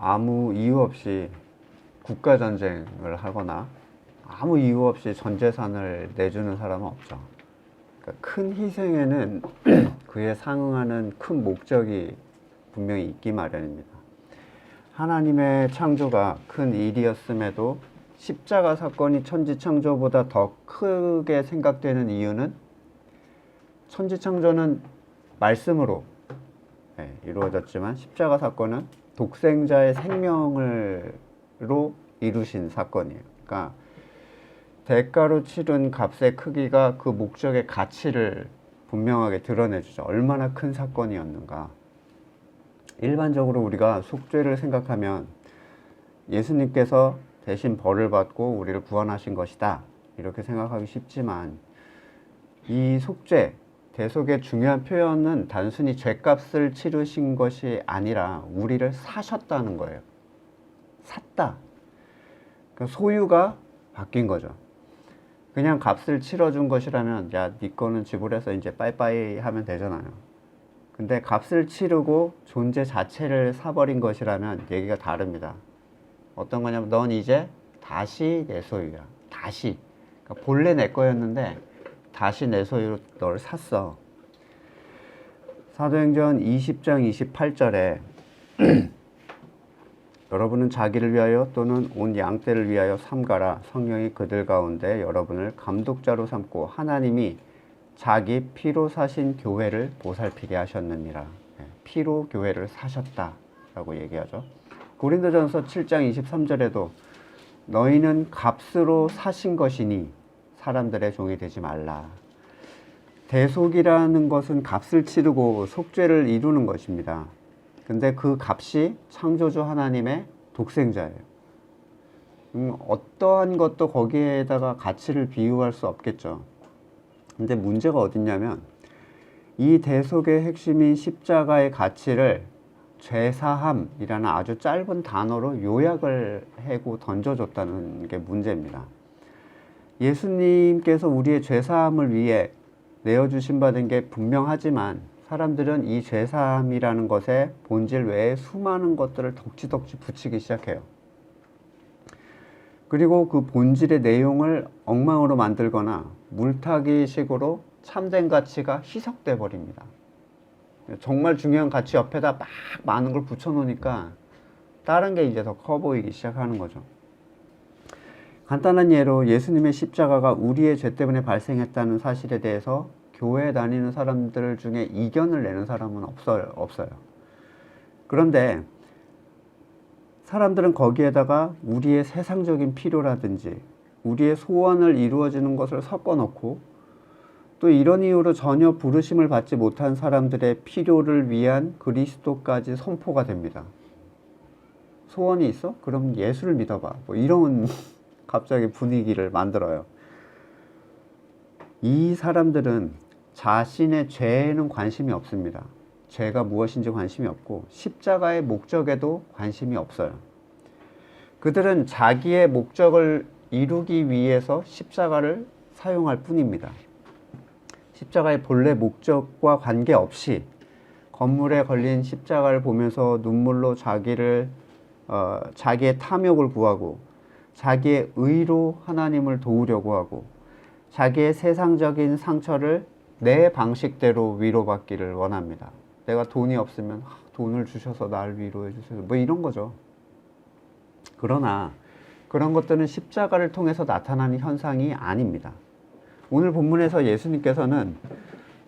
아무 이유 없이 국가전쟁을 하거나 아무 이유 없이 전 재산을 내주는 사람은 없죠. 그러니까 큰 희생에는 그에 상응하는 큰 목적이 분명히 있기 마련입니다. 하나님의 창조가 큰 일이었음에도 십자가 사건이 천지창조보다 더 크게 생각되는 이유는 천지창조는 말씀으로 이루어졌지만 십자가 사건은 독생자의 생명으로 이루신 사건이에요. 그러니까 대가로 치른 값의 크기가 그 목적의 가치를 분명하게 드러내주죠. 얼마나 큰 사건이었는가. 일반적으로 우리가 속죄를 생각하면 예수님께서 대신 벌을 받고 우리를 구원하신 것이다, 이렇게 생각하기 쉽지만, 이 속죄, 대속의 중요한 표현은 단순히 죄값을 치르신 것이 아니라 우리를 사셨다는 거예요. 샀다. 그러니까 소유가 바뀐 거죠. 그냥 값을 치러준 것이라면 야, 네 거는 지불해서 이제 빠이빠이 하면 되잖아요. 근데 값을 치르고 존재 자체를 사버린 것이라면 얘기가 다릅니다. 어떤 거냐면 넌 이제 다시 내 소유야. 다시. 그러니까 본래 내 거였는데 다시 내 소유로 널 샀어. 사도행전 20장 28절에 여러분은 자기를 위하여 또는 온 양떼를 위하여 삼가라. 성령이 그들 가운데 여러분을 감독자로 삼고 하나님이 자기 피로 사신 교회를 보살피게 하셨느니라. 피로 교회를 사셨다라고 얘기하죠. 고린도전서 7장 23절에도 너희는 값으로 사신 것이니 사람들의 종이 되지 말라. 대속이라는 것은 값을 치르고 속죄를 이루는 것입니다. 근데 그 값이 창조주 하나님의 독생자예요. 어떠한 것도 거기에다가 가치를 비유할 수 없겠죠. 근데 문제가 어딨냐면 이 대속의 핵심인 십자가의 가치를 죄사함이라는 아주 짧은 단어로 요약을 하고 던져줬다는 게 문제입니다. 예수님께서 우리의 죄사함을 위해 내어주신 받은 게 분명하지만 사람들은 이 죄사함이라는 것의 본질 외에 수많은 것들을 덕지덕지 붙이기 시작해요. 그리고 그 본질의 내용을 엉망으로 만들거나 물타기 식으로 참된 가치가 희석돼 버립니다. 정말 중요한 가치 옆에다 막 많은 걸 붙여놓으니까 다른 게 이제 더 커 보이기 시작하는 거죠. 간단한 예로 예수님의 십자가가 우리의 죄 때문에 발생했다는 사실에 대해서 교회에 다니는 사람들 중에 이견을 내는 사람은 없어요. 그런데 사람들은 거기에다가 우리의 세상적인 필요라든지 우리의 소원을 이루어지는 것을 섞어놓고 또 이런 이유로 전혀 부르심을 받지 못한 사람들의 필요를 위한 그리스도까지 선포가 됩니다. 소원이 있어? 그럼 예수를 믿어봐. 뭐 이런 갑자기 분위기를 만들어요. 이 사람들은 자신의 죄에는 관심이 없습니다. 죄가 무엇인지 관심이 없고 십자가의 목적에도 관심이 없어요. 그들은 자기의 목적을 이루기 위해서 십자가를 사용할 뿐입니다. 십자가의 본래 목적과 관계없이 건물에 걸린 십자가를 보면서 눈물로 자기의 탐욕을 구하고 자기의 의로 하나님을 도우려고 하고 자기의 세상적인 상처를 내 방식대로 위로받기를 원합니다. 내가 돈이 없으면 돈을 주셔서 날 위로해 주세요. 뭐 이런 거죠. 그러나 그런 것들은 십자가를 통해서 나타나는 현상이 아닙니다. 오늘 본문에서 예수님께서는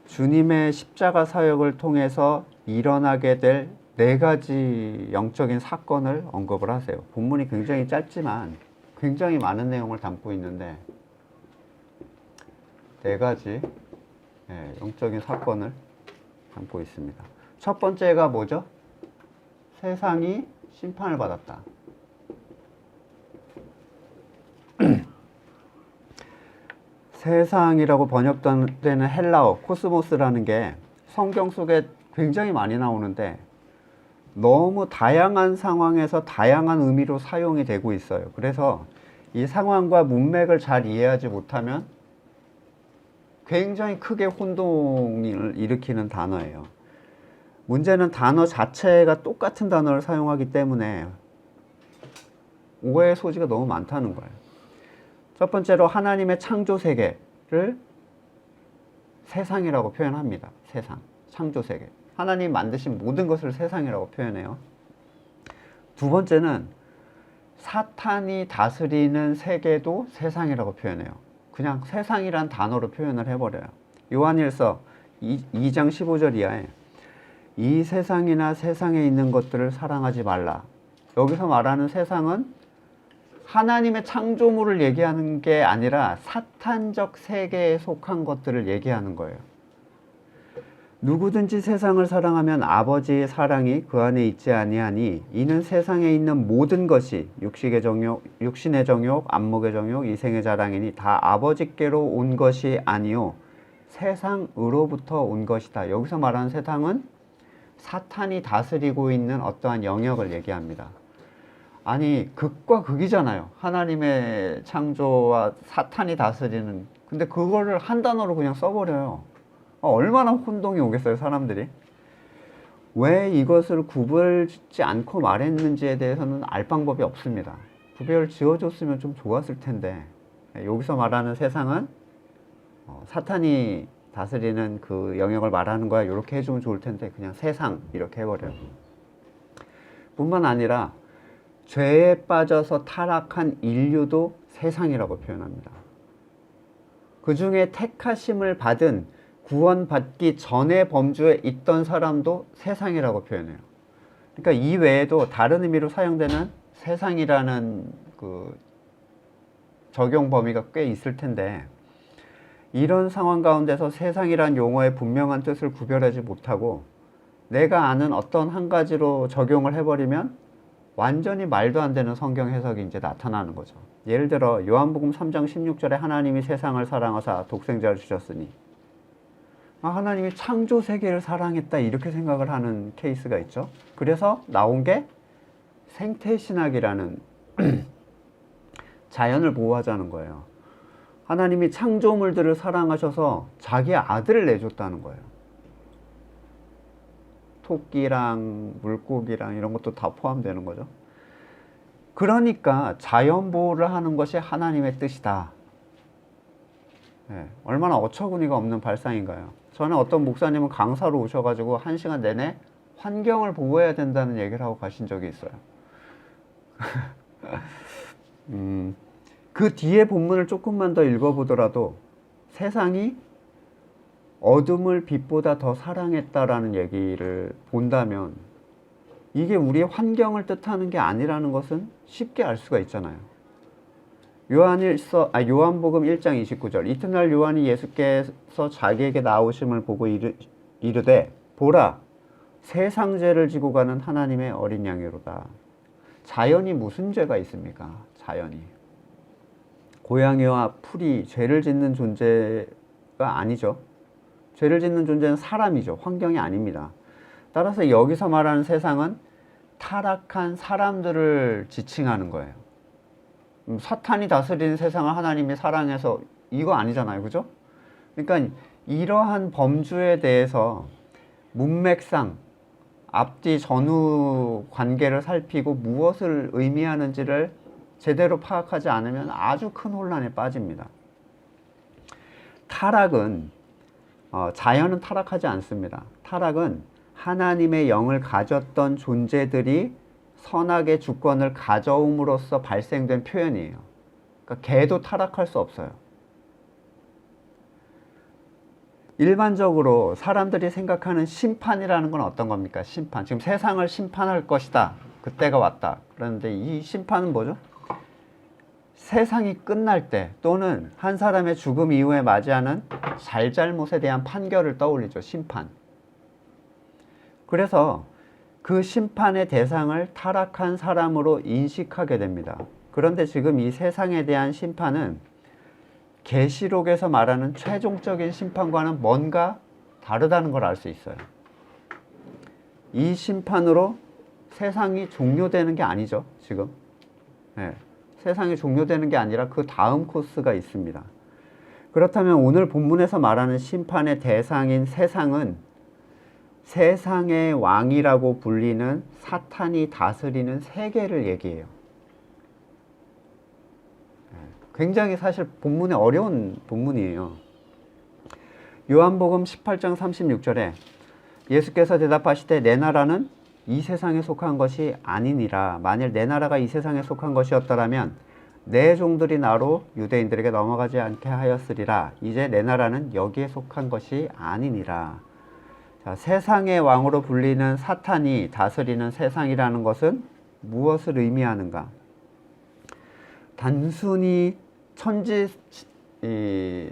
주님의 십자가 사역을 통해서 일어나게 될 4가지 영적인 사건을 언급을 하세요. 본문이 굉장히 짧지만 굉장히 많은 내용을 담고 있는데 4가지 영적인 사건을 담고 있습니다. 첫 번째가 뭐죠? 세상이 심판을 받았다. 세상이라고 번역되는 헬라어 코스모스라는 게 성경 속에 굉장히 많이 나오는데 너무 다양한 상황에서 다양한 의미로 사용이 되고 있어요. 그래서 이 상황과 문맥을 잘 이해하지 못하면 굉장히 크게 혼동을 일으키는 단어예요. 문제는 단어 자체가 똑같은 단어를 사용하기 때문에 오해의 소지가 너무 많다는 거예요. 첫 번째로 하나님의 창조 세계를 세상이라고 표현합니다. 세상, 창조 세계. 하나님 만드신 모든 것을 세상이라고 표현해요. 두 번째는 사탄이 다스리는 세계도 세상이라고 표현해요. 그냥 세상이란 단어로 표현을 해버려요. 요한일서 2장 15절 이하에 이 세상이나 세상에 있는 것들을 사랑하지 말라. 여기서 말하는 세상은 하나님의 창조물을 얘기하는 게 아니라 사탄적 세계에 속한 것들을 얘기하는 거예요. 누구든지 세상을 사랑하면 아버지의 사랑이 그 안에 있지 아니하니 이는 세상에 있는 모든 것이 육신의 정욕, 안목의 정욕, 이생의 자랑이니 다 아버지께로 온 것이 아니요 세상으로부터 온 것이다. 여기서 말하는 세상은 사탄이 다스리고 있는 어떠한 영역을 얘기합니다. 아니 극과 극이잖아요. 하나님의 창조와 사탄이 다스리는. 근데 그거를 한 단어로 그냥 써버려요. 얼마나 혼동이 오겠어요, 사람들이. 왜 이것을 구별짓지 않고 말했는지에 대해서는 알 방법이 없습니다. 구별 지어줬으면 좀 좋았을 텐데, 여기서 말하는 세상은 사탄이 다스리는 그 영역을 말하는 거야, 이렇게 해주면 좋을 텐데 그냥 세상 이렇게 해버려요. 뿐만 아니라 죄에 빠져서 타락한 인류도 세상이라고 표현합니다. 그 중에 택하심을 받은 구원받기 전에 범주에 있던 사람도 세상이라고 표현해요. 그러니까 이 외에도 다른 의미로 사용되는 세상이라는 그 적용 범위가 꽤 있을 텐데, 이런 상황 가운데서 세상이란 용어의 분명한 뜻을 구별하지 못하고 내가 아는 어떤 한 가지로 적용을 해버리면 완전히 말도 안 되는 성경 해석이 이제 나타나는 거죠. 예를 들어 요한복음 3장 16절에 하나님이 세상을 사랑하사 독생자를 주셨으니, 하나님이 창조 세계를 사랑했다 이렇게 생각을 하는 케이스가 있죠. 그래서 나온 게 생태신학이라는 자연을 보호하자는 거예요. 하나님이 창조물들을 사랑하셔서 자기 아들을 내줬다는 거예요. 토끼랑 물고기랑 이런 것도 다 포함되는 거죠. 그러니까 자연 보호를 하는 것이 하나님의 뜻이다. 네, 얼마나 어처구니가 없는 발상인가요? 전에 어떤 목사님은 강사로 오셔가지고 1시간 내내 환경을 보호해야 된다는 얘기를 하고 가신 적이 있어요. 그 뒤에 본문을 조금만 더 읽어보더라도 세상이 어둠을 빛보다 더 사랑했다라는 얘기를 본다면 이게 우리의 환경을 뜻하는 게 아니라는 것은 쉽게 알 수가 있잖아요. 요한복음 1장 29절 이튿날 요한이 예수께서 자기에게 나오심을 보고 이르되 보라 세상 죄를 지고 가는 하나님의 어린 양이로다. 자연이 무슨 죄가 있습니까? 자연이 고양이와 풀이 죄를 짓는 존재가 아니죠. 죄를 짓는 존재는 사람이죠. 환경이 아닙니다. 따라서 여기서 말하는 세상은 타락한 사람들을 지칭하는 거예요. 사탄이 다스리는 세상을 하나님이 사랑해서 이거 아니잖아요. 그죠? 그러니까 이러한 범주에 대해서 문맥상 앞뒤 전후 관계를 살피고 무엇을 의미하는지를 제대로 파악하지 않으면 아주 큰 혼란에 빠집니다. 타락은 자연은 타락하지 않습니다. 타락은 하나님의 영을 가졌던 존재들이 선악의 주권을 가져옴으로써 발생된 표현이에요. 그러니까 개도 타락할 수 없어요. 일반적으로 사람들이 생각하는 심판이라는 건 어떤 겁니까? 심판. 지금 세상을 심판할 것이다. 그때가 왔다. 그런데 이 심판은 뭐죠? 세상이 끝날 때 또는 한 사람의 죽음 이후에 맞이하는 잘잘못에 대한 판결을 떠올리죠. 심판. 그래서 그 심판의 대상을 타락한 사람으로 인식하게 됩니다. 그런데 지금 이 세상에 대한 심판은 계시록에서 말하는 최종적인 심판과는 뭔가 다르다는 걸 알 수 있어요. 이 심판으로 세상이 종료되는 게 아니죠, 지금. 네, 세상이 종료되는 게 아니라 그 다음 코스가 있습니다. 그렇다면 오늘 본문에서 말하는 심판의 대상인 세상은 세상의 왕이라고 불리는 사탄이 다스리는 세계를 얘기해요. 굉장히 사실 본문에 어려운 본문이에요. 요한복음 18장 36절에 예수께서 대답하시되 내 나라는 이 세상에 속한 것이 아니니라. 만일 내 나라가 이 세상에 속한 것이었더라면 내 종들이 나로 유대인들에게 넘어가지 않게 하였으리라. 이제 내 나라는 여기에 속한 것이 아니니라. 자, 세상의 왕으로 불리는 사탄이 다스리는 세상이라는 것은 무엇을 의미하는가? 단순히 천지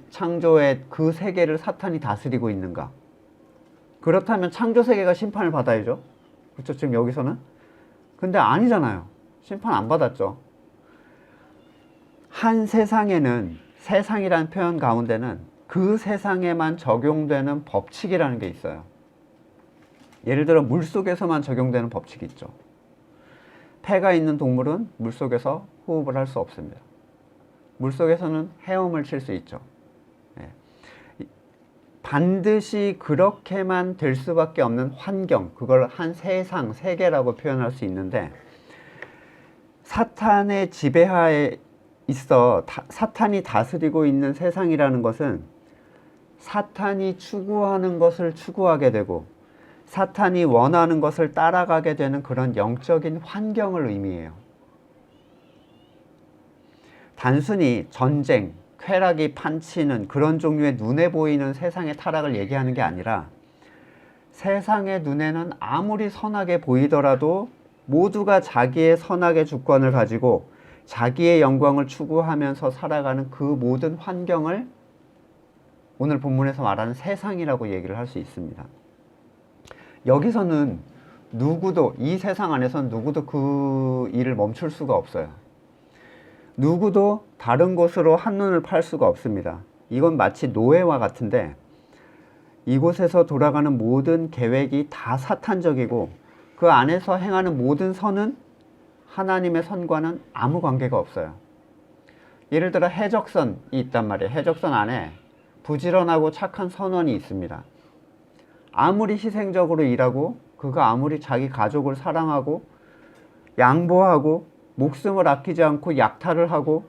창조의 그 세계를 사탄이 다스리고 있는가? 그렇다면 창조 세계가 심판을 받아야죠. 그렇죠? 지금 여기서는. 근데 아니잖아요. 심판 안 받았죠. 한 세상에는, 세상이라는 표현 가운데는 그 세상에만 적용되는 법칙이라는 게 있어요. 예를 들어 물속에서만 적용되는 법칙이 있죠. 폐가 있는 동물은 물속에서 호흡을 할 수 없습니다. 물속에서는 헤엄을 칠 수 있죠. 반드시 그렇게만 될 수밖에 없는 환경, 그걸 한 세상, 세계라고 표현할 수 있는데, 사탄의 지배하에 있어 사탄이 다스리고 있는 세상이라는 것은 사탄이 추구하는 것을 추구하게 되고 사탄이 원하는 것을 따라가게 되는 그런 영적인 환경을 의미해요. 단순히 전쟁, 쾌락이 판치는 그런 종류의 눈에 보이는 세상의 타락을 얘기하는 게 아니라 세상의 눈에는 아무리 선하게 보이더라도 모두가 자기의 선악의 주권을 가지고 자기의 영광을 추구하면서 살아가는 그 모든 환경을 오늘 본문에서 말하는 세상이라고 얘기를 할 수 있습니다. 여기서는 누구도, 이 세상 안에서는 누구도 그 일을 멈출 수가 없어요. 누구도 다른 곳으로 한눈을 팔 수가 없습니다. 이건 마치 노예와 같은데 이곳에서 돌아가는 모든 계획이 다 사탄적이고 그 안에서 행하는 모든 선은 하나님의 선과는 아무 관계가 없어요. 예를 들어 해적선이 있단 말이에요. 해적선 안에 부지런하고 착한 선원이 있습니다. 아무리 희생적으로 일하고 그가 아무리 자기 가족을 사랑하고 양보하고 목숨을 아끼지 않고 약탈을 하고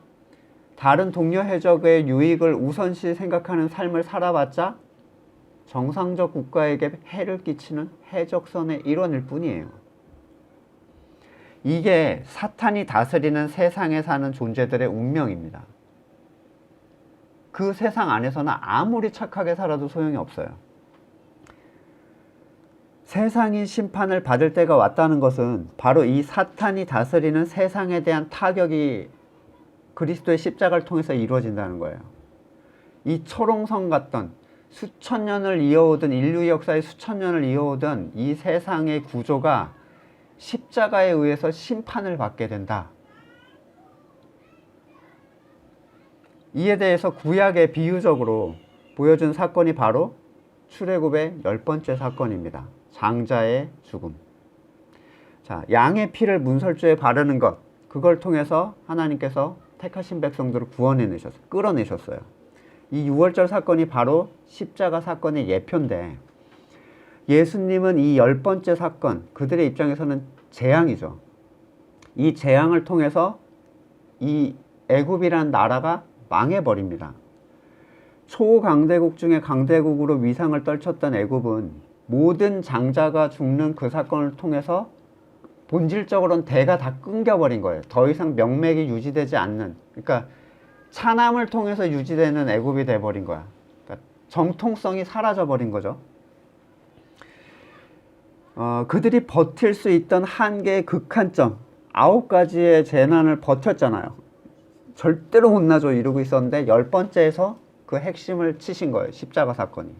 다른 동료 해적의 유익을 우선시 생각하는 삶을 살아봤자 정상적 국가에게 해를 끼치는 해적선의 일원일 뿐이에요. 이게 사탄이 다스리는 세상에 사는 존재들의 운명입니다. 그 세상 안에서는 아무리 착하게 살아도 소용이 없어요. 세상이 심판을 받을 때가 왔다는 것은 바로 이 사탄이 다스리는 세상에 대한 타격이 그리스도의 십자가를 통해서 이루어진다는 거예요. 이 초롱성 같던 수천 년을 이어오던 인류 역사의 수천 년을 이어오던 이 세상의 구조가 십자가에 의해서 심판을 받게 된다. 이에 대해서 구약의 비유적으로 보여준 사건이 바로 출애굽의 10번째 사건입니다. 장자의 죽음. 자, 양의 피를 문설주에 바르는 것, 그걸 통해서 하나님께서 택하신 백성들을 구원해내셨어요. 끌어내셨어요. 이 6월절 사건이 바로 십자가 사건의 예표인데 예수님은 이 10번째 사건, 그들의 입장에서는 재앙이죠. 이 재앙을 통해서 이 애굽이라는 나라가 망해버립니다. 초강대국 중에 강대국으로 위상을 떨쳤던 애굽은 모든 장자가 죽는 그 사건을 통해서 본질적으로는 대가 다 끊겨버린 거예요. 더 이상 명맥이 유지되지 않는, 그러니까 차남을 통해서 유지되는 애굽이 돼버린 거야. 그러니까 정통성이 사라져버린 거죠. 그들이 버틸 수 있던 한계의 극한점, 9가지의 재난을 버텼잖아요. 절대로 못나죠 이러고 있었는데 10번째에서 그 핵심을 치신 거예요. 십자가 사건이.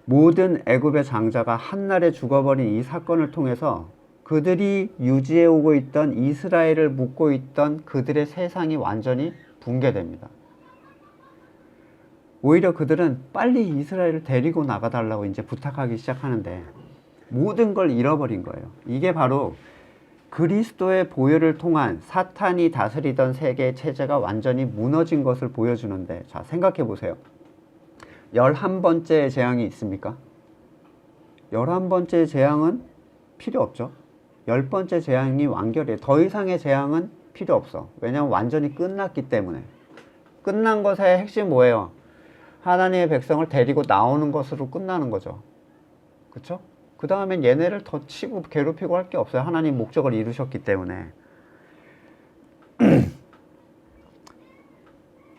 모든 애굽의 장자가 한날에 죽어버린 이 사건을 통해서 그들이 유지해오고 있던 이스라엘을 묶고 있던 그들의 세상이 완전히 붕괴됩니다. 오히려 그들은 빨리 이스라엘을 데리고 나가달라고 이제 부탁하기 시작하는데 모든 걸 잃어버린 거예요. 이게 바로 그리스도의 보혈을 통한 사탄이 다스리던 세계의 체제가 완전히 무너진 것을 보여주는데, 자, 생각해 보세요. 11번째 재앙이 있습니까? 11번째 재앙은 필요 없죠. 10번째 재앙이 완결이에요. 더 이상의 재앙은 필요 없어. 왜냐면 완전히 끝났기 때문에. 끝난 것의 핵심 뭐예요? 하나님의 백성을 데리고 나오는 것으로 끝나는 거죠. 그쵸? 그 다음엔 얘네를 더 치고 괴롭히고 할 게 없어요. 하나님 목적을 이루셨기 때문에.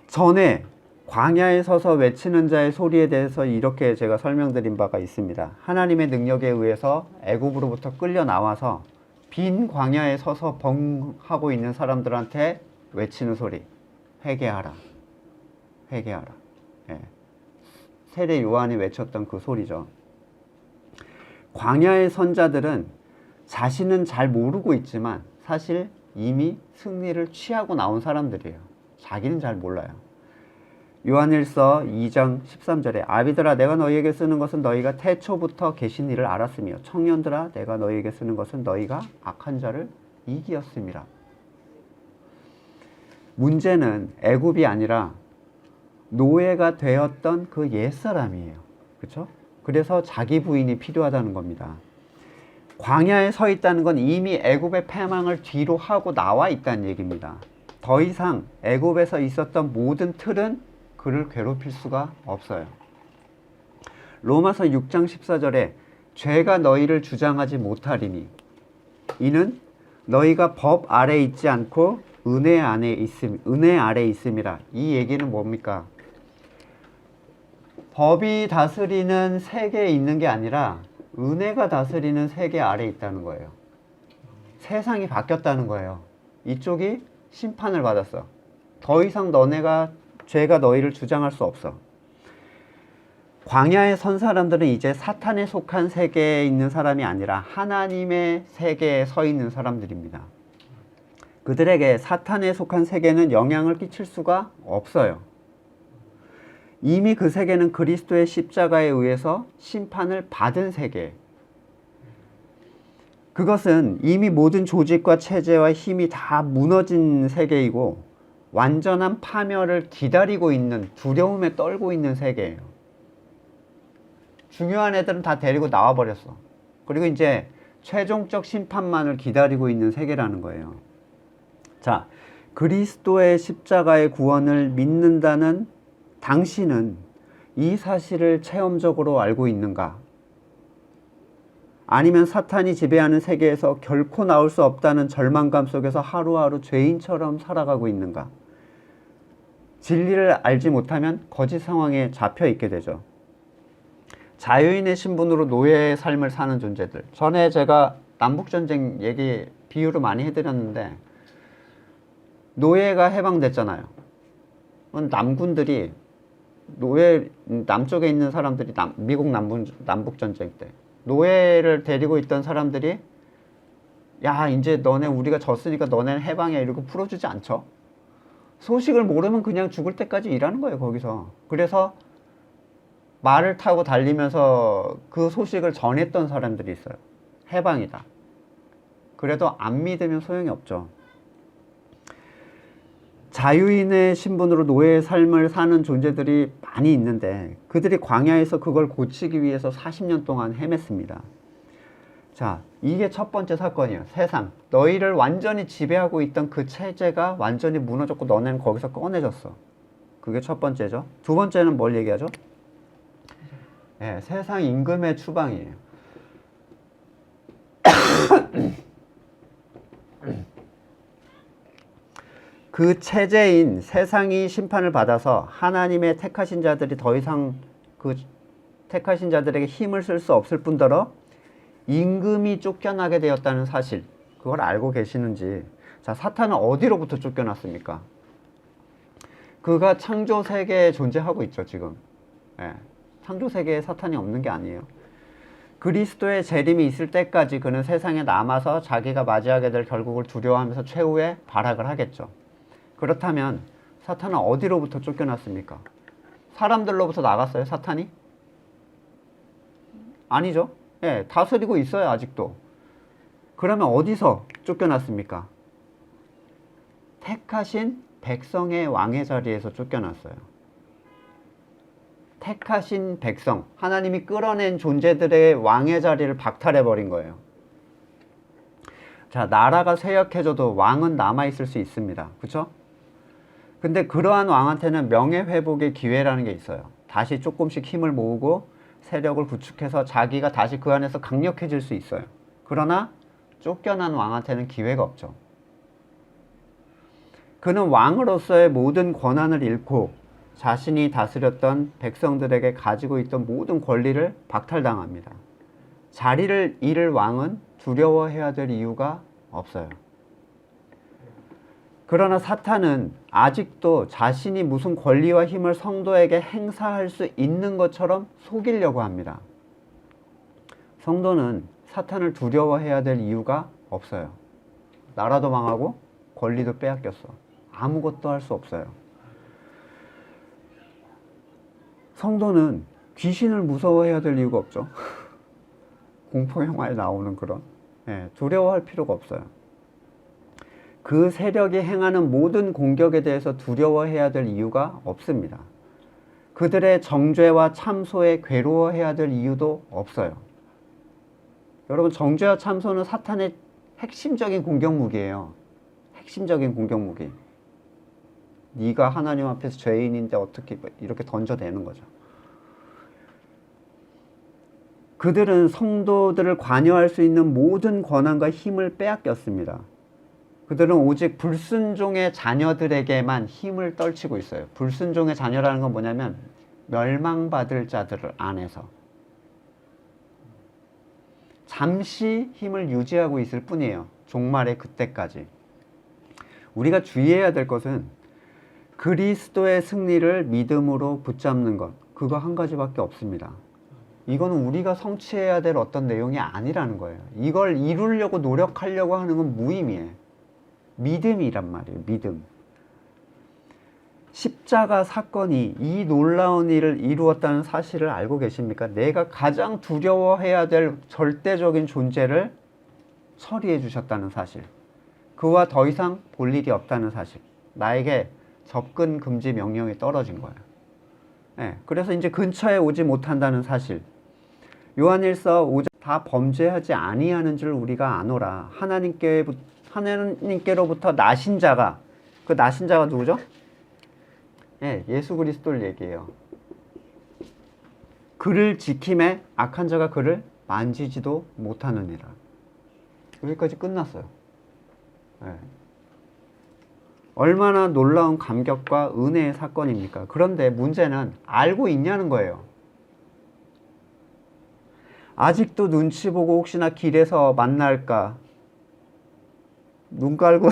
전에 광야에 서서 외치는 자의 소리에 대해서 이렇게 제가 설명드린 바가 있습니다. 하나님의 능력에 의해서 애굽으로부터 끌려 나와서 빈 광야에 서서 벙하고 있는 사람들한테 외치는 소리. 회개하라. 회개하라. 예. 세례 요한이 외쳤던 그 소리죠. 광야의 선자들은 자신은 잘 모르고 있지만 사실 이미 승리를 취하고 나온 사람들이에요. 자기는 잘 몰라요. 요한일서 2장 13절에 아비들아 내가 너희에게 쓰는 것은 너희가 태초부터 계신 이를 알았으며 청년들아 내가 너희에게 쓰는 것은 너희가 악한 자를 이기었음이라. 문제는 애굽이 아니라 노예가 되었던 그 옛사람이에요. 그렇죠? 그래서 자기 부인이 필요하다는 겁니다. 광야에 서 있다는 건 이미 애굽의 패망을 뒤로 하고 나와 있다는 얘기입니다. 더 이상 애굽에서 있었던 모든 틀은 그를 괴롭힐 수가 없어요. 로마서 6장 14절에 죄가 너희를 주장하지 못하리니 이는 너희가 법 아래 있지 않고 은혜 아래 있음이라. 이 얘기는 뭡니까? 법이 다스리는 세계에 있는 게 아니라 은혜가 다스리는 세계 아래 있다는 거예요. 세상이 바뀌었다는 거예요. 이쪽이 심판을 받았어. 더 이상 죄가 너희를 주장할 수 없어. 광야에 선 사람들은 이제 사탄에 속한 세계에 있는 사람이 아니라 하나님의 세계에 서 있는 사람들입니다. 그들에게 사탄에 속한 세계는 영향을 끼칠 수가 없어요. 이미 그 세계는 그리스도의 십자가에 의해서 심판을 받은 세계. 그것은 이미 모든 조직과 체제와 힘이 다 무너진 세계이고 완전한 파멸을 기다리고 있는, 두려움에 떨고 있는 세계예요. 중요한 애들은 다 데리고 나와버렸어. 그리고 이제 최종적 심판만을 기다리고 있는 세계라는 거예요. 자, 그리스도의 십자가의 구원을 믿는다는 당신은 이 사실을 체험적으로 알고 있는가? 아니면 사탄이 지배하는 세계에서 결코 나올 수 없다는 절망감 속에서 하루하루 죄인처럼 살아가고 있는가? 진리를 알지 못하면 거짓 상황에 잡혀 있게 되죠. 자유인의 신분으로 노예의 삶을 사는 존재들. 전에 제가 남북전쟁 얘기 비유로 많이 해드렸는데 노예가 해방됐잖아요. 남군들이 남쪽에 있는 사람들이 미국 남북전쟁 때 노예를 데리고 있던 사람들이 야 이제 너네 우리가 졌으니까 너네는 해방해 이러고 풀어주지 않죠. 소식을 모르면 그냥 죽을 때까지 일하는 거예요 거기서. 그래서 말을 타고 달리면서 그 소식을 전했던 사람들이 있어요. 해방이다. 그래도 안 믿으면 소용이 없죠. 자유인의 신분으로 노예의 삶을 사는 존재들이 많이 있는데 그들이 광야에서 그걸 고치기 위해서 40년 동안 헤맸습니다. 자, 이게 첫 번째 사건이에요. 세상. 너희를 완전히 지배하고 있던 그 체제가 완전히 무너졌고 너네는 거기서 꺼내졌어. 그게 첫 번째죠. 두 번째는 뭘 얘기하죠? 네, 세상 임금의 추방이에요. 그 체제인 세상이 심판을 받아서 하나님의 택하신 자들이 더 이상 그 택하신 자들에게 힘을 쓸 수 없을 뿐더러 임금이 쫓겨나게 되었다는 사실, 그걸 알고 계시는지. 자, 사탄은 어디로부터 쫓겨났습니까? 그가 창조 세계에 존재하고 있죠 지금. 예, 창조 세계에 사탄이 없는 게 아니에요. 그리스도의 재림이 있을 때까지 그는 세상에 남아서 자기가 맞이하게 될 결국을 두려워하면서 최후의 발악을 하겠죠. 그렇다면 사탄은 어디로부터 쫓겨났습니까? 사람들로부터 나갔어요 사탄이? 아니죠. 예, 다스리고 있어요 아직도. 그러면 어디서 쫓겨났습니까? 택하신 백성의 왕의 자리에서 쫓겨났어요. 택하신 백성, 하나님이 끌어낸 존재들의 왕의 자리를 박탈해버린 거예요. 자, 나라가 쇠약해져도 왕은 남아있을 수 있습니다. 그쵸? 근데 그러한 왕한테는 명예회복의 기회라는 게 있어요. 다시 조금씩 힘을 모으고 세력을 구축해서 자기가 다시 그 안에서 강력해질 수 있어요. 그러나 쫓겨난 왕한테는 기회가 없죠. 그는 왕으로서의 모든 권한을 잃고 자신이 다스렸던 백성들에게 가지고 있던 모든 권리를 박탈당합니다. 자리를 잃을 왕은 두려워해야 될 이유가 없어요. 그러나 사탄은 아직도 자신이 무슨 권리와 힘을 성도에게 행사할 수 있는 것처럼 속이려고 합니다. 성도는 사탄을 두려워해야 될 이유가 없어요. 나라도 망하고 권리도 빼앗겼어. 아무것도 할 수 없어요. 성도는 귀신을 무서워해야 될 이유가 없죠. 공포영화에 나오는 그런, 두려워할 필요가 없어요. 그 세력이 행하는 모든 공격에 대해서 두려워해야 될 이유가 없습니다. 그들의 정죄와 참소에 괴로워해야 될 이유도 없어요. 여러분, 정죄와 참소는 사탄의 핵심적인 공격무기예요. 핵심적인 공격무기. 네가 하나님 앞에서 죄인인데 어떻게 이렇게 던져대는 거죠. 그들은 성도들을 관여할 수 있는 모든 권한과 힘을 빼앗겼습니다. 그들은 오직 불순종의 자녀들에게만 힘을 떨치고 있어요. 불순종의 자녀라는 건 뭐냐면 멸망받을 자들 안에서 잠시 힘을 유지하고 있을 뿐이에요. 종말의 그때까지. 우리가 주의해야 될 것은 그리스도의 승리를 믿음으로 붙잡는 것, 그거 한 가지밖에 없습니다. 이거는 우리가 성취해야 될 어떤 내용이 아니라는 거예요. 이걸 이루려고 노력하려고 하는 건 무의미해. 믿음이란 말이에요. 믿음. 십자가 사건이 이 놀라운 일을 이루었다는 사실을 알고 계십니까? 내가 가장 두려워해야 될 절대적인 존재를 처리해 주셨다는 사실. 그와 더 이상 볼 일이 없다는 사실. 나에게 접근 금지 명령이 떨어진 거예요. 그래서 이제 근처에 오지 못한다는 사실. 요한일서 5장 다 범죄하지 아니하는 줄 우리가 아노라. 하나님께로부터 나신 자가, 그 나신 자가 누구죠? 예수 그리스도를 얘기해요. 그를 지킴에 악한 자가 그를 만지지도 못하느니라. 여기까지 끝났어요. 얼마나 놀라운 감격과 은혜의 사건입니까? 그런데 문제는 알고 있냐는 거예요. 아직도 눈치 보고 혹시나 길에서 만날까 눈 깔고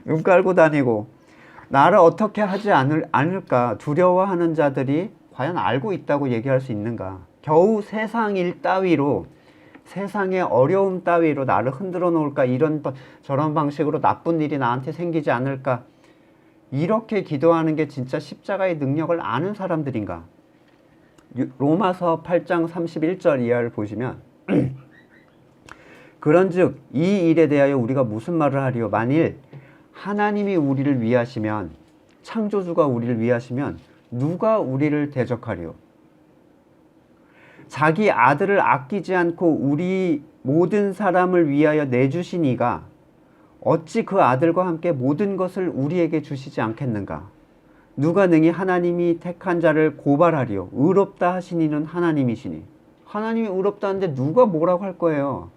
눈 깔고 다니고 나를 어떻게 하지 않을까 두려워하는 자들이 과연 알고 있다고 얘기할 수 있는가? 겨우 세상 일 따위로, 세상의 어려움 따위로 나를 흔들어 놓을까? 이런 저런 방식으로 나쁜 일이 나한테 생기지 않을까? 이렇게 기도하는 게 진짜 십자가의 능력을 아는 사람들인가? 로마서 8장 31절 이하를 보시면 그런즉 이 일에 대하여 우리가 무슨 말을 하리요? 만일 하나님이 우리를 위하시면, 창조주가 우리를 위하시면 누가 우리를 대적하리요? 자기 아들을 아끼지 않고 우리 모든 사람을 위하여 내주신 이가 어찌 그 아들과 함께 모든 것을 우리에게 주시지 않겠는가? 누가 능히 하나님이 택한 자를 고발하리요? 의롭다 하신 이는 하나님이시니. 하나님이 의롭다 하는데 누가 뭐라고 할 거예요?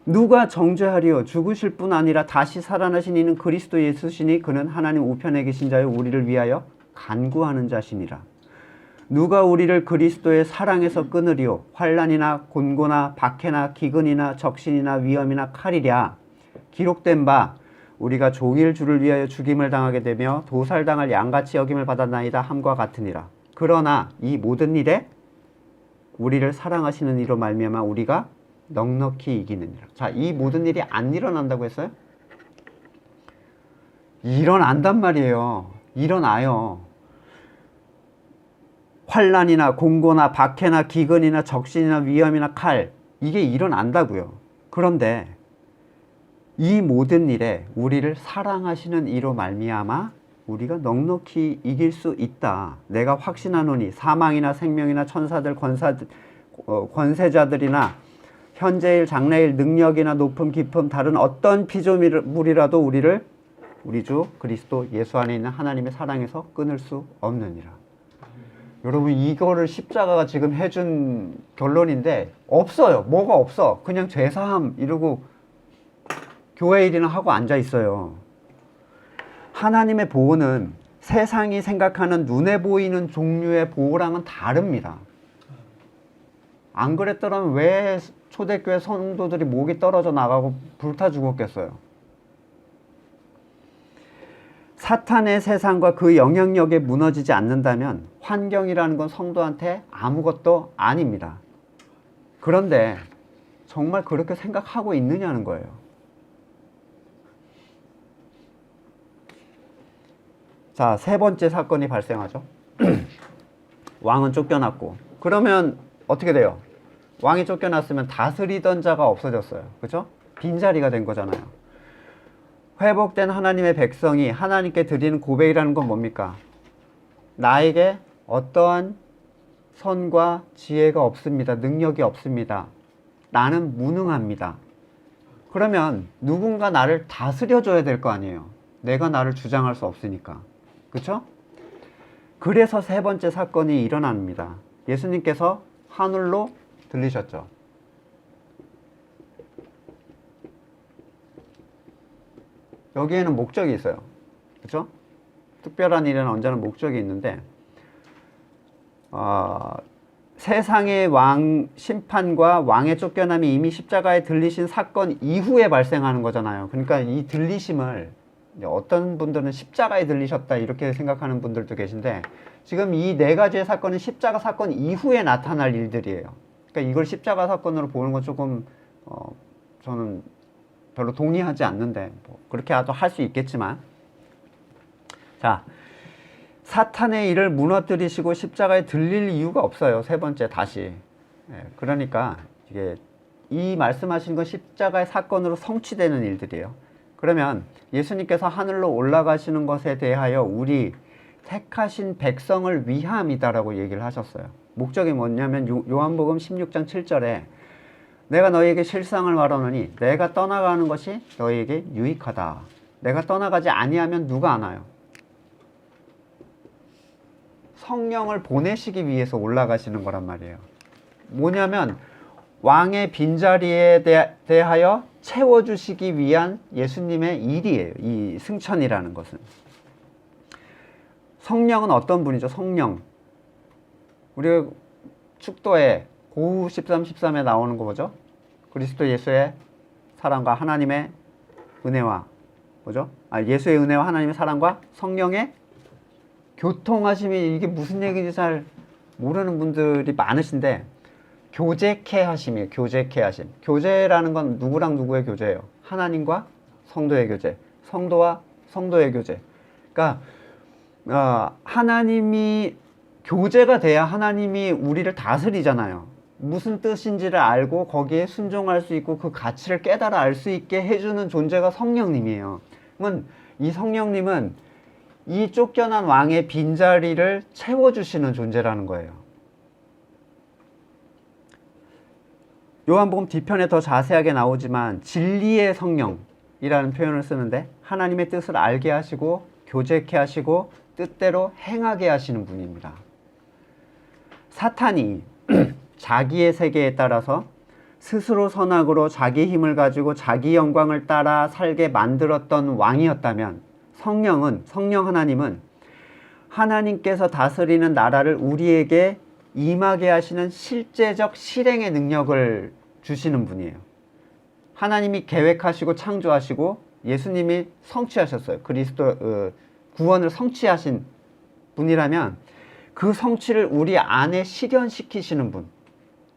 누가 정죄하리요? 죽으실 뿐 아니라 다시 살아나신 이는 그리스도 예수시니 그는 하나님 우편에 계신 자요 우리를 위하여 간구하는 자시니라. 누가 우리를 그리스도의 사랑에서 끊으리요? 환난이나 곤고나 박해나 기근이나 적신이나 위험이나 칼이랴. 기록된 바 우리가 종일 주를 위하여 죽임을 당하게 되며 도살당할 양같이 여김을 받았나이다 함과 같으니라. 그러나 이 모든 일에 우리를 사랑하시는 이로 말미암아 우리가 넉넉히 이기느니라. 자, 이 모든 일이 안 일어난다고 했어요? 일어난단 말이에요. 일어나요. 환난이나 공고나 박해나 기근이나 적신이나 위험이나 칼, 이게 일어난다고요. 그런데 이 모든 일에 우리를 사랑하시는 이로 말미암아 우리가 넉넉히 이길 수 있다. 내가 확신하노니 사망이나 생명이나 천사들, 권세자들이나 현재일, 장래일, 능력이나 높음, 깊음, 다른 어떤 피조물이라도 우리 주 그리스도 예수 안에 있는 하나님의 사랑에서 끊을 수 없느니라. 여러분, 이거를 십자가가 지금 해준 결론인데 없어요. 뭐가 없어. 그냥 죄사함 이러고 교회 일이나 하고 앉아 있어요. 하나님의 보호는 세상이 생각하는 눈에 보이는 종류의 보호랑은 다릅니다. 안 그랬더라면 왜 초대교회 성도들이 목이 떨어져 나가고 불타 죽었겠어요? 사탄의 세상과 그 영향력에 무너지지 않는다면 환경이라는 건 성도한테 아무것도 아닙니다. 그런데 정말 그렇게 생각하고 있느냐는 거예요. 자, 세 번째 사건이 발생하죠. 왕은 쫓겨났고, 그러면 어떻게 돼요? 왕이 쫓겨났으면 다스리던 자가 없어졌어요. 그죠? 빈자리가 된 거잖아요. 회복된 하나님의 백성이 하나님께 드리는 고백이라는 건 뭡니까? 나에게 어떠한 선과 지혜가 없습니다. 능력이 없습니다. 나는 무능합니다. 그러면 누군가 나를 다스려줘야 될 거 아니에요. 내가 나를 주장할 수 없으니까. 그렇죠? 그래서 세 번째 사건이 일어납니다. 예수님께서 하늘로 들리셨죠. 여기에는 목적이 있어요. 그렇죠? 특별한 일에는 언제나 목적이 있는데 세상의 왕 심판과 왕의 쫓겨남이 이미 십자가에 들리신 사건 이후에 발생하는 거잖아요. 그러니까 이 들리심을 어떤 분들은 십자가에 들리셨다 이렇게 생각하는 분들도 계신데 지금 이 네 가지의 사건은 십자가 사건 이후에 나타날 일들이에요. 그러니까 이걸 십자가 사건으로 보는 건 조금 저는 별로 동의하지 않는데 뭐 그렇게라도 할 수 있겠지만, 자, 사탄의 일을 무너뜨리시고 십자가에 들릴 이유가 없어요. 세 번째 다시. 그러니까 이게 이 말씀하신 건 십자가의 사건으로 성취되는 일들이에요. 그러면 예수님께서 하늘로 올라가시는 것에 대하여 우리 택하신 백성을 위함이다라고 얘기를 하셨어요. 목적이 뭐냐면 요한복음 16장 7절에 내가 너희에게 실상을 말하노니 내가 떠나가는 것이 너희에게 유익하다. 내가 떠나가지 아니하면 누가 아나요? 성령을 보내시기 위해서 올라가시는 거란 말이에요. 뭐냐면 왕의 빈자리에 대하여 채워주시기 위한 예수님의 일이에요. 이 승천이라는 것은. 성령은 어떤 분이죠? 성령. 우리가 축도에 고우 13, 13에 나오는 거 뭐죠? 그리스도 예수의 사랑과 하나님의 은혜와 뭐죠? 예수의 은혜와 하나님의 사랑과 성령의 교통하심이, 이게 무슨 얘기인지 잘 모르는 분들이 많으신데 교제케 하심이에요. 교제케 하심. 교제라는 건 누구랑 누구의 교제예요? 하나님과 성도의 교제, 성도와 성도의 교제. 그러니까 하나님이 교제가 돼야 하나님이 우리를 다스리잖아요. 무슨 뜻인지를 알고 거기에 순종할 수 있고 그 가치를 깨달아 알 수 있게 해주는 존재가 성령님이에요. 그러면 이 성령님은 이 쫓겨난 왕의 빈자리를 채워주시는 존재라는 거예요. 요한복음 뒤편에 더 자세하게 나오지만 진리의 성령이라는 표현을 쓰는데 하나님의 뜻을 알게 하시고 교제케 하시고 뜻대로 행하게 하시는 분입니다. 사탄이 자기의 세계에 따라서 스스로 선악으로 자기 힘을 가지고 자기 영광을 따라 살게 만들었던 왕이었다면 성령 하나님은 하나님께서 다스리는 나라를 우리에게 임하게 하시는 실제적 실행의 능력을 주시는 분이에요. 하나님이 계획하시고 창조하시고 예수님이 성취하셨어요. 그리스도 구원을 성취하신 분이라면 그 성취를 우리 안에 실현시키시는 분,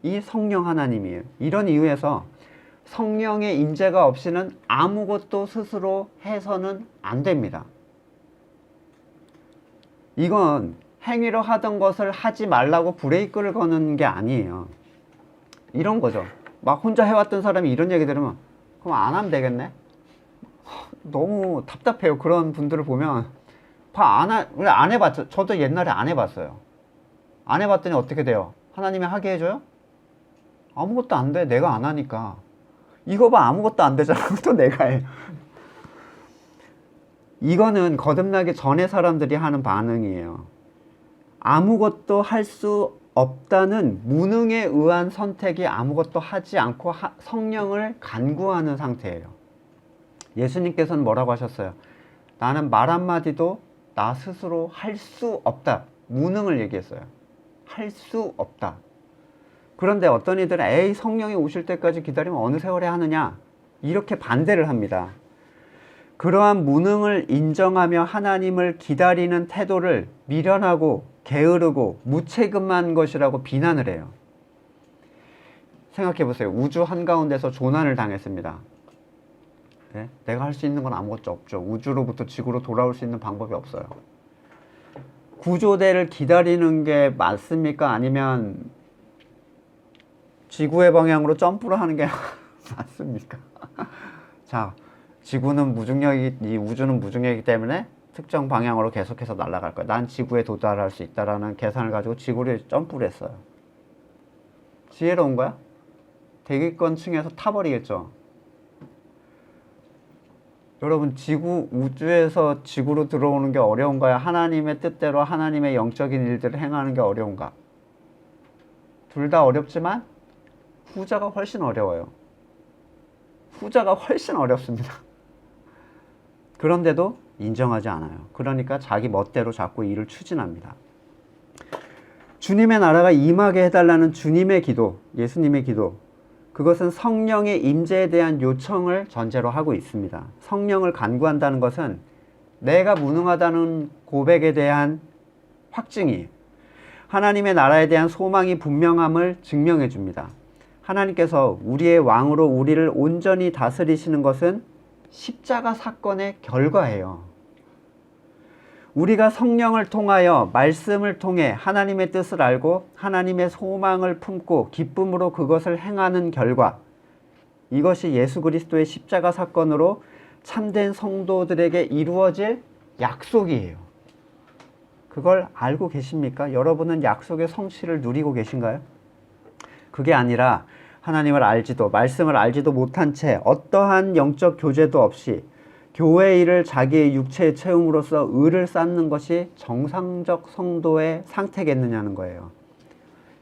이 성령 하나님이에요. 이런 이유에서 성령의 임재가 없이는 아무것도 스스로 해서는 안 됩니다. 이건 행위로 하던 것을 하지 말라고 브레이크를 거는 게 아니에요. 이런 거죠. 막 혼자 해왔던 사람이 이런 얘기 들으면 그럼 안 하면 되겠네? 너무 답답해요. 그런 분들을 보면 안 해봤죠. 저도 옛날에 안 해봤어요. 안 해봤더니 어떻게 돼요? 하나님이 하게 해줘요? 아무것도 안 돼. 내가 안 하니까. 이거 봐, 아무것도 안 되잖아. 또 내가 해. 이거는 거듭나기 전에 사람들이 하는 반응이에요. 아무것도 할 수 없다는 무능에 의한 선택이 아무것도 하지 않고 성령을 간구하는 상태예요. 예수님께서는 뭐라고 하셨어요? 나는 말 한마디도 나 스스로 할 수 없다. 무능을 얘기했어요. 할 수 없다. 그런데 어떤 이들은 에이, 성령이 오실 때까지 기다리면 어느 세월에 하느냐, 이렇게 반대를 합니다. 그러한 무능을 인정하며 하나님을 기다리는 태도를 미련하고 게으르고 무책임한 것이라고 비난을 해요. 생각해 보세요. 우주 한가운데서 조난을 당했습니다. 네? 내가 할 수 있는 건 아무것도 없죠. 우주로부터 지구로 돌아올 수 있는 방법이 없어요. 구조대를 기다리는 게 맞습니까? 아니면 지구의 방향으로 점프를 하는 게 맞습니까? 자, 지구는 무중력이, 이 우주는 무중력이기 때문에 특정 방향으로 계속해서 날아갈 거야. 난 지구에 도달할 수 있다라는 계산을 가지고 지구를 점프를 했어요. 지혜로운 거야? 대기권층에서 타버리겠죠. 여러분, 우주에서 지구로 들어오는 게 어려운가요? 하나님의 뜻대로 하나님의 영적인 일들을 행하는 게 어려운가? 둘 다 어렵지만 후자가 훨씬 어려워요. 후자가 훨씬 어렵습니다. 그런데도 인정하지 않아요. 그러니까 자기 멋대로 자꾸 일을 추진합니다. 주님의 나라가 임하게 해달라는 주님의 기도, 예수님의 기도, 그것은 성령의 임재에 대한 요청을 전제로 하고 있습니다. 성령을 간구한다는 것은 내가 무능하다는 고백에 대한 확증이에요. 하나님의 나라에 대한 소망이 분명함을 증명해 줍니다. 하나님께서 우리의 왕으로 우리를 온전히 다스리시는 것은 십자가 사건의 결과예요. 우리가 성령을 통하여 말씀을 통해 하나님의 뜻을 알고 하나님의 소망을 품고 기쁨으로 그것을 행하는 결과, 이것이 예수 그리스도의 십자가 사건으로 참된 성도들에게 이루어질 약속이에요. 그걸 알고 계십니까? 여러분은 약속의 성취를 누리고 계신가요? 그게 아니라 하나님을 알지도 말씀을 알지도 못한 채 어떠한 영적 교제도 없이 교회 일을 자기의 육체의 채움으로써 의를 쌓는 것이 정상적 성도의 상태겠느냐는 거예요.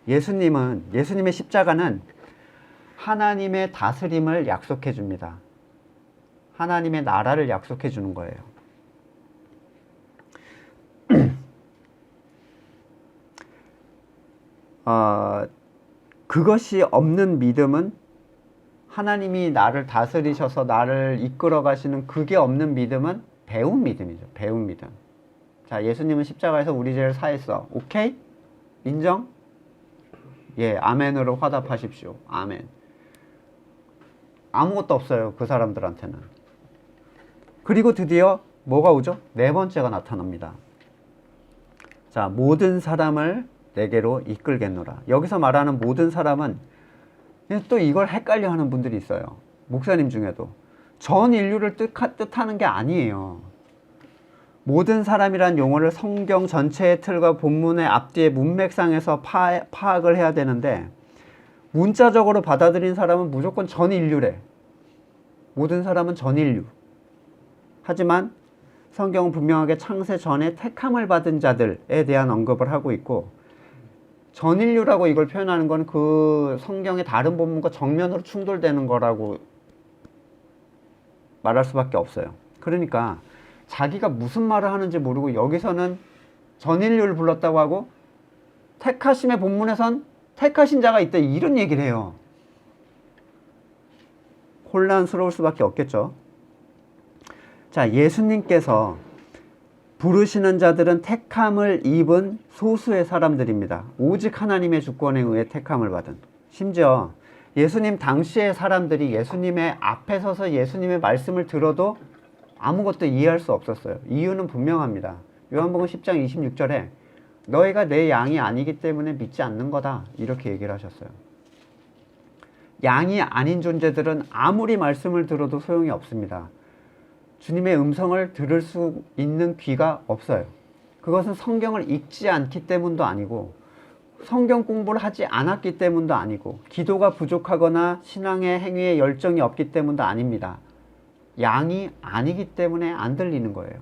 예수님의 십자가는 하나님의 다스림을 약속해 줍니다. 하나님의 나라를 약속해 주는 거예요. 그것이 없는 믿음은, 하나님이 나를 다스리셔서 나를 이끌어 가시는 그게 없는 믿음은 배운 믿음이죠. 배운 믿음. 자, 예수님은 십자가에서 우리 죄를 사했어. 오케이? 인정? 예, 아멘으로 화답하십시오. 아멘. 아무것도 없어요. 그 사람들한테는. 그리고 드디어 뭐가 오죠? 네 번째가 나타납니다. 자, 모든 사람을 내게로 이끌겠노라. 여기서 말하는 모든 사람은 또 이걸 헷갈려 하는 분들이 있어요. 목사님 중에도. 전 인류를 뜻하는 게 아니에요. 모든 사람이란 용어를 성경 전체의 틀과 본문의 앞뒤의 문맥상에서 파악을 해야 되는데, 문자적으로 받아들인 사람은 무조건 전 인류래. 모든 사람은 전 인류. 하지만 성경은 분명하게 창세 전에 택함을 받은 자들에 대한 언급을 하고 있고, 전인류라고 이걸 표현하는 건 그 성경의 다른 본문과 정면으로 충돌되는 거라고 말할 수밖에 없어요. 그러니까 자기가 무슨 말을 하는지 모르고 여기서는 전인류를 불렀다고 하고 택하심의 본문에선 택하신 자가 있다, 이런 얘기를 해요. 혼란스러울 수밖에 없겠죠. 자, 예수님께서 부르시는 자들은 택함을 입은 소수의 사람들입니다. 오직 하나님의 주권에 의해 택함을 받은. 심지어 예수님 당시의 사람들이 예수님의 앞에 서서 예수님의 말씀을 들어도 아무것도 이해할 수 없었어요. 이유는 분명합니다. 요한복음 10장 26절에 너희가 내 양이 아니기 때문에 믿지 않는 거다, 이렇게 얘기를 하셨어요. 양이 아닌 존재들은 아무리 말씀을 들어도 소용이 없습니다. 주님의 음성을 들을 수 있는 귀가 없어요. 그것은 성경을 읽지 않기 때문도 아니고 성경 공부를 하지 않았기 때문도 아니고 기도가 부족하거나 신앙의 행위에 열정이 없기 때문도 아닙니다. 양이 아니기 때문에 안 들리는 거예요.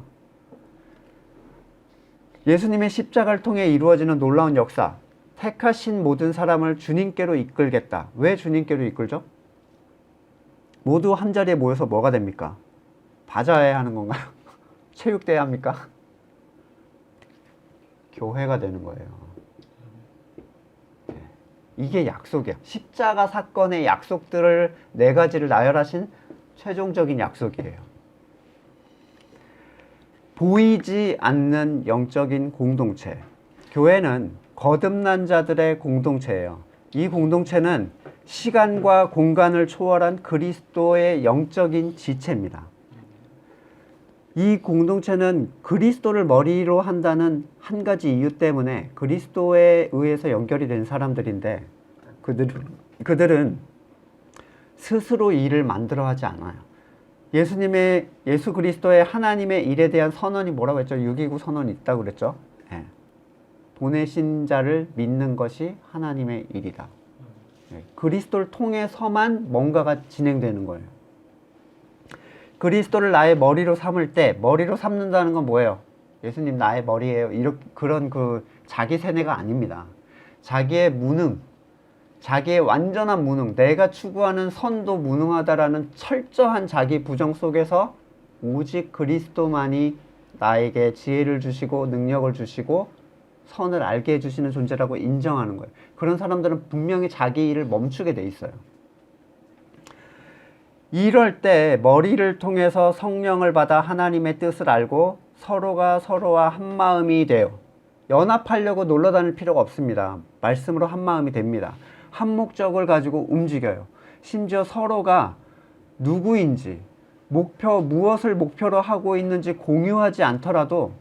예수님의 십자가를 통해 이루어지는 놀라운 역사, 택하신 모든 사람을 주님께로 이끌겠다. 왜 주님께로 이끌죠? 모두 한자리에 모여서 뭐가 됩니까? 바자회 하는 건가요? 체육대회 합니까? 교회가 되는 거예요. 이게 약속이야. 십자가 사건의 약속들을 네 가지를 나열하신 최종적인 약속이에요. 보이지 않는 영적인 공동체. 교회는 거듭난 자들의 공동체예요. 이 공동체는 시간과 공간을 초월한 그리스도의 영적인 지체입니다. 이 공동체는 그리스도를 머리로 한다는 한 가지 이유 때문에 그리스도에 의해서 연결이 된 사람들인데 그들은 스스로 일을 만들어 하지 않아요. 예수 그리스도의 하나님의 일에 대한 선언이 뭐라고 했죠? 6.29 선언이 있다고 그랬죠? 네. 보내신 자를 믿는 것이 하나님의 일이다. 네. 그리스도를 통해서만 뭔가가 진행되는 거예요. 그리스도를 나의 머리로 삼을 때, 머리로 삼는다는 건 뭐예요? 예수님 나의 머리예요. 그런 자기 세뇌가 아닙니다. 자기의 무능, 자기의 완전한 무능, 내가 추구하는 선도 무능하다라는 철저한 자기 부정 속에서 오직 그리스도만이 나에게 지혜를 주시고 능력을 주시고 선을 알게 해주시는 존재라고 인정하는 거예요. 그런 사람들은 분명히 자기 일을 멈추게 돼 있어요. 이럴 때 머리를 통해서 성령을 받아 하나님의 뜻을 알고 서로가 서로와 한마음이 돼요. 연합하려고 놀러 다닐 필요가 없습니다. 말씀으로 한마음이 됩니다. 한 목적을 가지고 움직여요. 심지어 서로가 누구인지, 무엇을 목표로 하고 있는지 공유하지 않더라도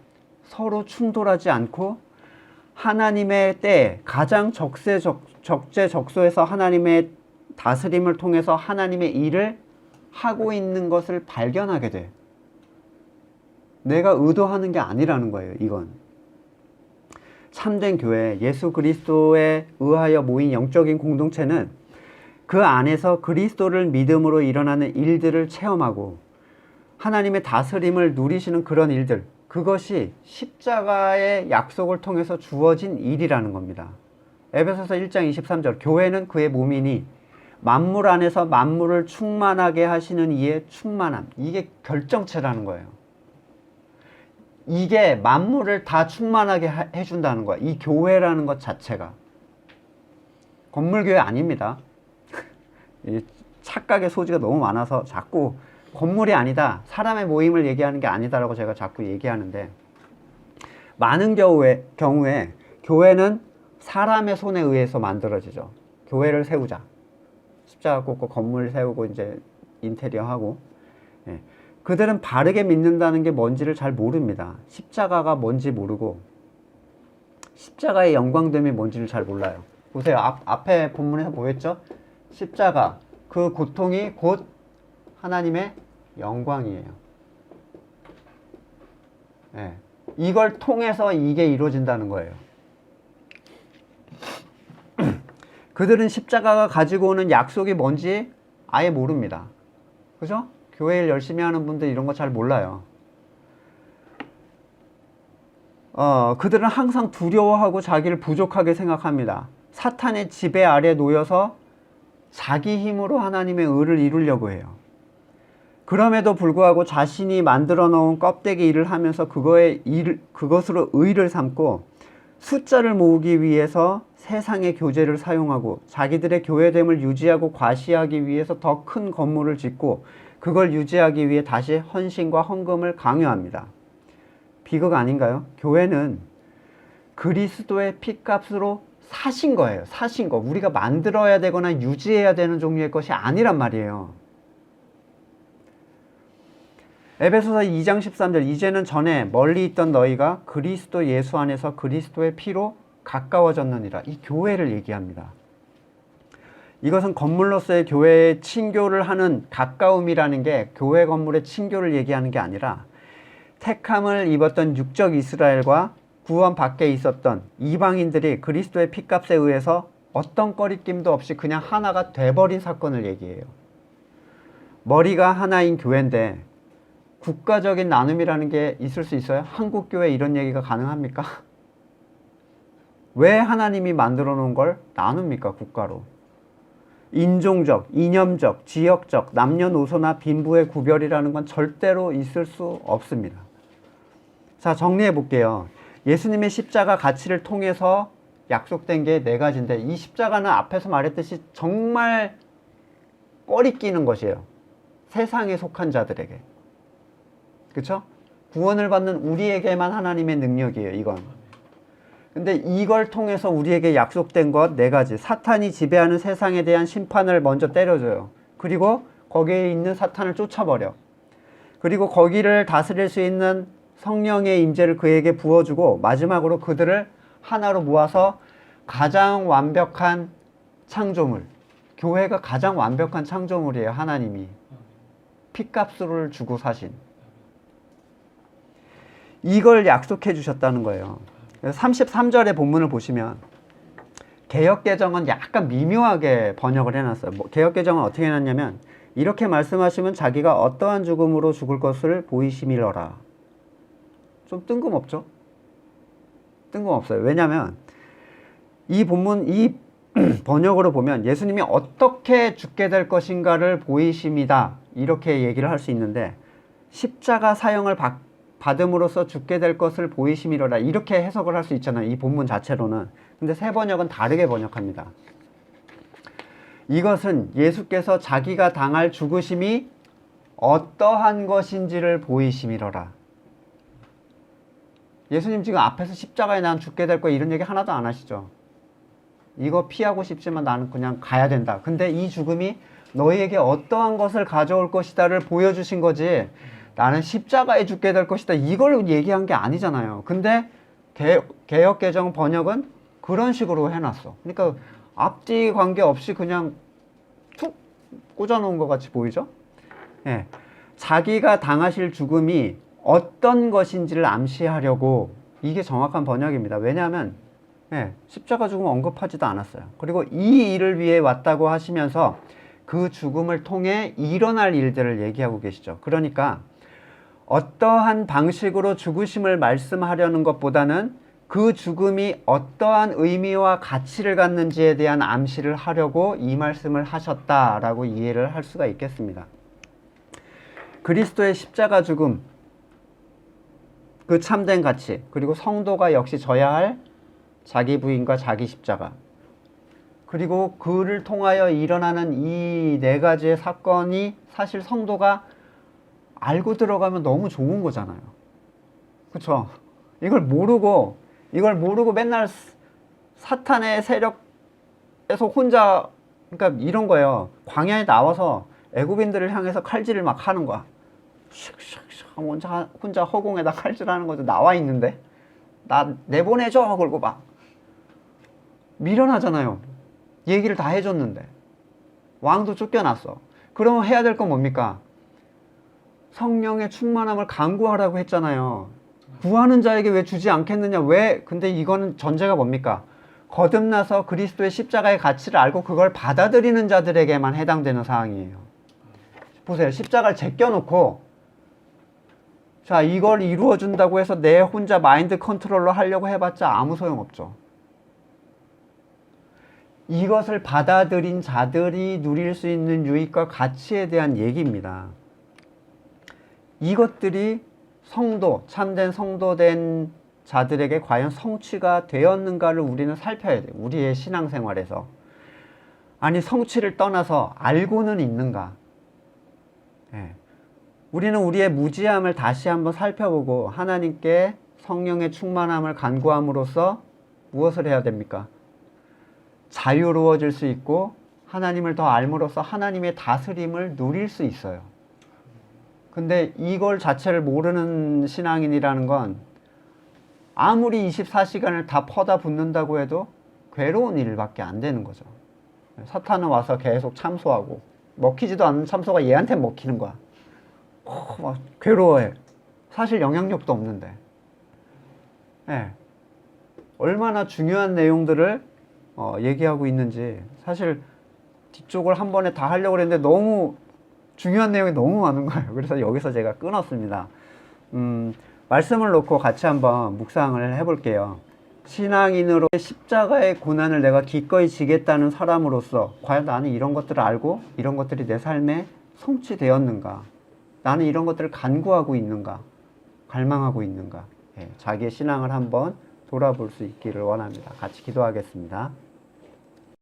서로 충돌하지 않고 하나님의 때에 가장 적재적소에서 하나님의 다스림을 통해서 하나님의 일을 하고 있는 것을 발견하게 돼. 내가 의도하는 게 아니라는 거예요, 이건. 참된 교회, 예수 그리스도에 의하여 모인 영적인 공동체는 그 안에서 그리스도를 믿음으로 일어나는 일들을 체험하고 하나님의 다스림을 누리시는 그런 일들, 그것이 십자가의 약속을 통해서 주어진 일이라는 겁니다. 에베소서 1장 23절, 교회는 그의 몸이니 만물 안에서 만물을 충만하게 하시는 이의 충만함. 이게 결정체라는 거예요. 이게 만물을 다 충만하게 해준다는 거야. 이 교회라는 것 자체가. 건물교회 아닙니다. 착각의 소지가 너무 많아서 자꾸 건물이 아니다, 사람의 모임을 얘기하는 게 아니다라고 제가 자꾸 얘기하는데, 많은 경우에 교회는 사람의 손에 의해서 만들어지죠. 교회를 세우자. 십자가 꽂고 건물 세우고 이제 인테리어 하고. 예. 그들은 바르게 믿는다는 게 뭔지를 잘 모릅니다. 십자가가 뭔지 모르고 십자가의 영광됨이 뭔지를 잘 몰라요. 보세요. 앞에 본문에서 보였죠? 십자가, 그 고통이 곧 하나님의 영광이에요. 예. 이걸 통해서 이게 이루어진다는 거예요. 그들은 십자가가 가지고 오는 약속이 뭔지 아예 모릅니다. 그죠? 교회 일 열심히 하는 분들 이런 거 잘 몰라요. 그들은 항상 두려워하고 자기를 부족하게 생각합니다. 사탄의 지배 아래 놓여서 자기 힘으로 하나님의 의를 이루려고 해요. 그럼에도 불구하고 자신이 만들어 놓은 껍데기 일을 하면서 그것으로 의를 삼고 숫자를 모으기 위해서 세상의 교제를 사용하고 자기들의 교회됨을 유지하고 과시하기 위해서 더 큰 건물을 짓고 그걸 유지하기 위해 다시 헌신과 헌금을 강요합니다. 비극 아닌가요? 교회는 그리스도의 피값으로 사신 거예요. 사신 거. 우리가 만들어야 되거나 유지해야 되는 종류의 것이 아니란 말이에요. 에베소서 2장 13절, 이제는 전에 멀리 있던 너희가 그리스도 예수 안에서 그리스도의 피로 가까워졌느니라. 이 교회를 얘기합니다. 이것은 건물로서의 교회의 친교를 하는 가까움이라는 게 교회 건물의 친교를 얘기하는 게 아니라 택함을 입었던 육적 이스라엘과 구원 밖에 있었던 이방인들이 그리스도의 피값에 의해서 어떤 꺼리낌도 없이 그냥 하나가 돼버린 사건을 얘기해요. 머리가 하나인 교회인데 국가적인 나눔이라는 게 있을 수 있어요? 한국 교회 이런 얘기가 가능합니까? 왜 하나님이 만들어 놓은 걸 나눕니까, 국가로? 인종적, 이념적, 지역적, 남녀노소나 빈부의 구별이라는 건 절대로 있을 수 없습니다. 자, 정리해 볼게요. 예수님의 십자가 가치를 통해서 약속된 게 네 가지인데, 이 십자가는 앞에서 말했듯이 정말 꺼리 끼는 것이에요. 세상에 속한 자들에게. 그쵸? 구원을 받는 우리에게만 하나님의 능력이에요, 이건. 근데 이걸 통해서 우리에게 약속된 것 네 가지. 사탄이 지배하는 세상에 대한 심판을 먼저 때려줘요. 그리고 거기에 있는 사탄을 쫓아버려. 그리고 거기를 다스릴 수 있는 성령의 임재를 그에게 부어주고, 마지막으로 그들을 하나로 모아서 가장 완벽한 창조물, 교회가 가장 완벽한 창조물이에요. 하나님이 피값을 주고 사신, 이걸 약속해 주셨다는 거예요. 33절의 본문을 보시면 개역개정은 약간 미묘하게 번역을 해놨어요. 개역개정은 어떻게 해놨냐면 이렇게 말씀하시면 자기가 어떠한 죽음으로 죽을 것을 보이심이러라. 좀 뜬금없죠? 뜬금없어요. 왜냐하면 이 본문, 이 번역으로 보면 예수님이 어떻게 죽게 될 것인가를 보이심이다, 이렇게 얘기를 할 수 있는데, 십자가 사형을 받음으로써 죽게 될 것을 보이심이로라, 이렇게 해석을 할 수 있잖아요, 이 본문 자체로는. 근데 새 번역은 다르게 번역합니다. 이것은 예수께서 자기가 당할 죽으심이 어떠한 것인지를 보이심이로라. 예수님 지금 앞에서 십자가에 난 죽게 될 거야 이런 얘기 하나도 안 하시죠. 이거 피하고 싶지만 나는 그냥 가야 된다. 근데 이 죽음이 너희에게 어떠한 것을 가져올 것이다를 보여주신 거지, 나는 십자가에 죽게 될 것이다 이걸 얘기한 게 아니잖아요. 근데 개역개정 번역은 그런 식으로 해놨어. 그러니까 앞뒤 관계없이 그냥 툭 꽂아놓은 것 같이 보이죠? 예. 자기가 당하실 죽음이 어떤 것인지를 암시하려고, 이게 정확한 번역입니다. 왜냐하면 십자가 죽음 언급하지도 않았어요. 그리고 이 일을 위해 왔다고 하시면서 그 죽음을 통해 일어날 일들을 얘기하고 계시죠. 그러니까 어떠한 방식으로 죽으심을 말씀하려는 것보다는 그 죽음이 어떠한 의미와 가치를 갖는지에 대한 암시를 하려고 이 말씀을 하셨다라고 이해를 할 수가 있겠습니다. 그리스도의 십자가 죽음, 그 참된 가치, 그리고 성도가 역시 져야 할 자기 부인과 자기 십자가, 그리고 그를 통하여 일어나는 이 네 가지의 사건이 사실 성도가 알고 들어가면 너무 좋은 거잖아요. 그쵸? 이걸 모르고 맨날 사탄의 세력에서 혼자, 그러니까 이런 거예요. 광야에 나와서 애굽인들을 향해서 칼질을 막 하는 거야. 슉슉슉 혼자 허공에다 칼질하는 거죠. 나와 있는데 나 내보내줘 그러고 막 미련하잖아요. 얘기를 다 해줬는데 왕도 쫓겨났어. 그러면 해야 될 건 뭡니까? 성령의 충만함을 간구하라고 했잖아요. 구하는 자에게 왜 주지 않겠느냐. 왜? 근데 이거는 전제가 뭡니까? 거듭나서 그리스도의 십자가의 가치를 알고 그걸 받아들이는 자들에게만 해당되는 사항이에요. 보세요. 십자가를 제껴놓고 자, 이걸 이루어준다고 해서 내 혼자 마인드 컨트롤로 하려고 해봤자 아무 소용없죠. 이것을 받아들인 자들이 누릴 수 있는 유익과 가치에 대한 얘기입니다. 이것들이 성도, 참된 성도된 자들에게 과연 성취가 되었는가를 우리는 살펴야 돼요. 우리의 신앙생활에서. 아니, 성취를 떠나서 알고는 있는가. 우리는 우리의 무지함을 다시 한번 살펴보고 하나님께 성령의 충만함을 간구함으로써 무엇을 해야 됩니까? 자유로워질 수 있고 하나님을 더 알므로써 하나님의 다스림을 누릴 수 있어요. 근데 이걸 자체를 모르는 신앙인이라는 건 아무리 24시간을 다 퍼다 붓는다고 해도 괴로운 일밖에 안 되는 거죠. 사탄은 와서 계속 참소하고 먹히지도 않는 참소가 얘한테 먹히는 거야. 막 괴로워해. 사실 영향력도 없는데. 얼마나 중요한 내용들을 얘기하고 있는지. 사실 뒤쪽을 한 번에 다 하려고 했는데 너무 중요한 내용이 너무 많은 거예요. 그래서 여기서 제가 끊었습니다. 말씀을 놓고 같이 한번 묵상을 해볼게요. 신앙인으로 십자가의 고난을 내가 기꺼이 지겠다는 사람으로서 과연 나는 이런 것들을 알고 이런 것들이 내 삶에 성취되었는가? 나는 이런 것들을 간구하고 있는가? 갈망하고 있는가? 예, 자기의 신앙을 한번 돌아볼 수 있기를 원합니다. 같이 기도하겠습니다.